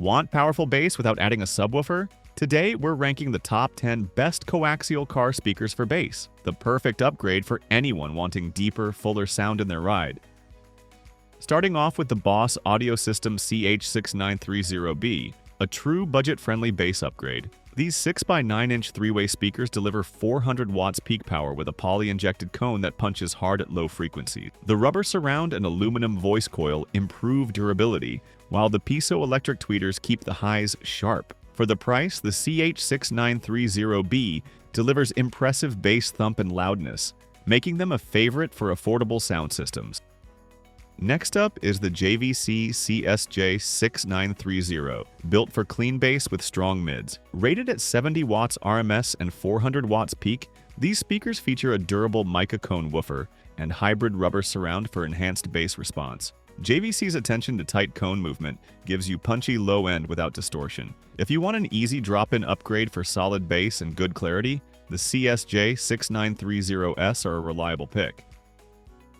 Want powerful bass without adding a subwoofer? Today, we're ranking the top 10 best coaxial car speakers for bass, the perfect upgrade for anyone wanting deeper, fuller sound in their ride. Starting off with the Boss Audio System CH6930B, a true budget-friendly bass upgrade. These 6x9-inch three-way speakers deliver 400 watts peak power with a poly-injected cone that punches hard at low frequencies. The rubber surround and aluminum voice coil improve durability, while the piezoelectric tweeters keep the highs sharp. For the price, the CH6930B delivers impressive bass thump and loudness, making them a favorite for affordable sound systems. Next up is the JVC CSJ6930, built for clean bass with strong mids. Rated at 70 watts RMS and 400 watts peak, these speakers feature a durable mica cone woofer and hybrid rubber surround for enhanced bass response. JVC's attention to tight cone movement gives you punchy low end without distortion. If you want an easy drop-in upgrade for solid bass and good clarity, the CSJ6930S are a reliable pick.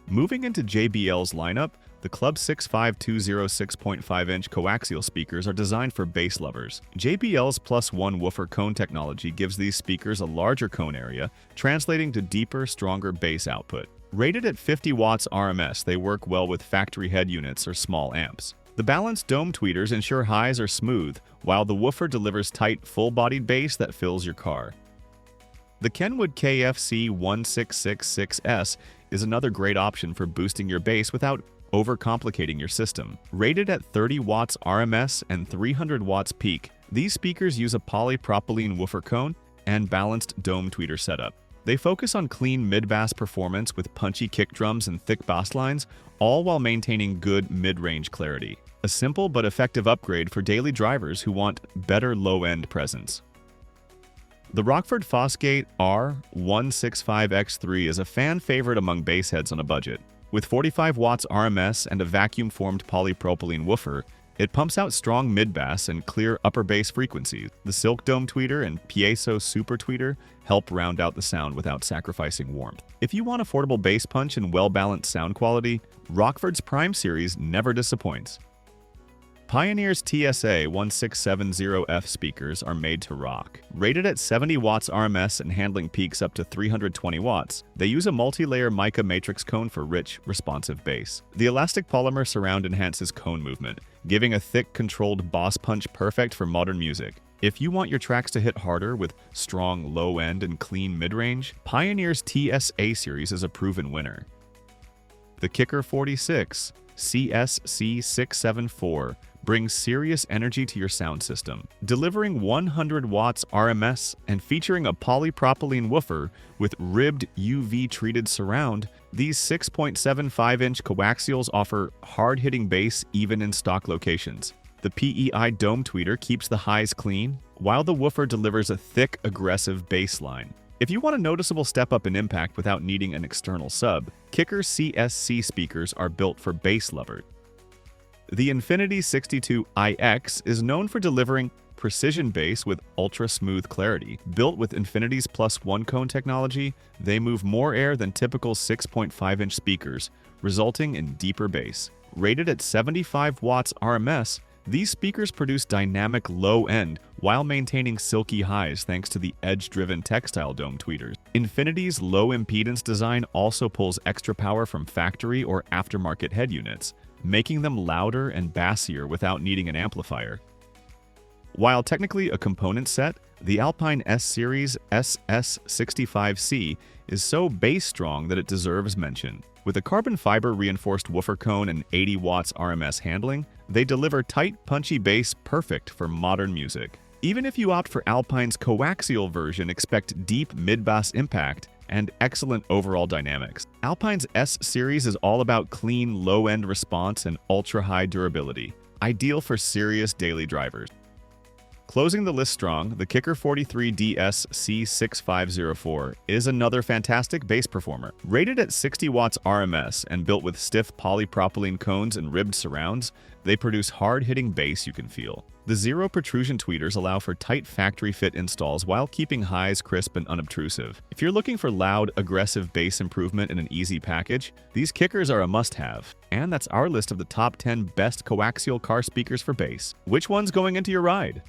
Moving into JBL's lineup, the Club 6520 6.5-inch coaxial speakers are designed for bass lovers. JBL's +1 woofer cone technology gives these speakers a larger cone area, translating to deeper, stronger bass output. Rated at 50 watts RMS, they work well with factory head units or small amps. The balanced dome tweeters ensure highs are smooth, while the woofer delivers tight, full-bodied bass that fills your car. The Kenwood KFC1666S is another great option for boosting your bass without overcomplicating your system. Rated at 30 watts RMS and 300 watts peak, these speakers use a polypropylene woofer cone and balanced dome tweeter setup. They focus on clean mid-bass performance with punchy kick drums and thick bass lines, all while maintaining good mid-range clarity. A simple but effective upgrade for daily drivers who want better low-end presence. The Rockford Fosgate R165X3 is a fan favorite among bass heads on a budget. With 45 watts RMS and a vacuum-formed polypropylene woofer, it pumps out strong mid-bass and clear upper bass frequencies. The Silk Dome tweeter and Piezo Super tweeter help round out the sound without sacrificing warmth. If you want affordable bass punch and well-balanced sound quality, Rockford's Prime series never disappoints. Pioneer's TSA 1670F speakers are made to rock. Rated at 70 watts RMS and handling peaks up to 320 watts, they use a multi-layer mica matrix cone for rich, responsive bass. The elastic polymer surround enhances cone movement, giving a thick, controlled boss punch perfect for modern music. If you want your tracks to hit harder with strong low-end and clean mid-range, Pioneer's TSA series is a proven winner. The Kicker 46 CSC674 brings serious energy to your sound system. Delivering 100 watts RMS and featuring a polypropylene woofer with ribbed UV-treated surround, these 6.75-inch coaxials offer hard-hitting bass even in stock locations. The PEI dome tweeter keeps the highs clean, while the woofer delivers a thick, aggressive bass line. If you want a noticeable step up in impact without needing an external sub, Kicker CSC speakers are built for bass lovers. The Infinity 62iX is known for delivering precision bass with ultra-smooth clarity. Built with Infinity's +1 cone technology, they move more air than typical 6.5-inch speakers, resulting in deeper bass. Rated at 75 watts RMS, these speakers produce dynamic low end while maintaining silky highs thanks to the edge-driven textile dome tweeters. Infinity's low-impedance design also pulls extra power from factory or aftermarket head units, making them louder and bassier without needing an amplifier. While technically a component set, the Alpine S-Series SS65C is so bass-strong that it deserves mention. With a carbon fiber reinforced woofer cone and 80 watts RMS handling, they deliver tight, punchy bass perfect for modern music. Even if you opt for Alpine's coaxial version, expect deep mid-bass impact and excellent overall dynamics. Alpine's S-Series is all about clean, low-end response and ultra-high durability, ideal for serious daily drivers. Closing the list strong, the Kicker 43DS C6504 is another fantastic bass performer. Rated at 60 watts RMS and built with stiff polypropylene cones and ribbed surrounds, they produce hard-hitting bass you can feel. The zero protrusion tweeters allow for tight factory-fit installs while keeping highs crisp and unobtrusive. If you're looking for loud, aggressive bass improvement in an easy package, these kickers are a must-have. And that's our list of the top 10 best coaxial car speakers for bass. Which one's going into your ride?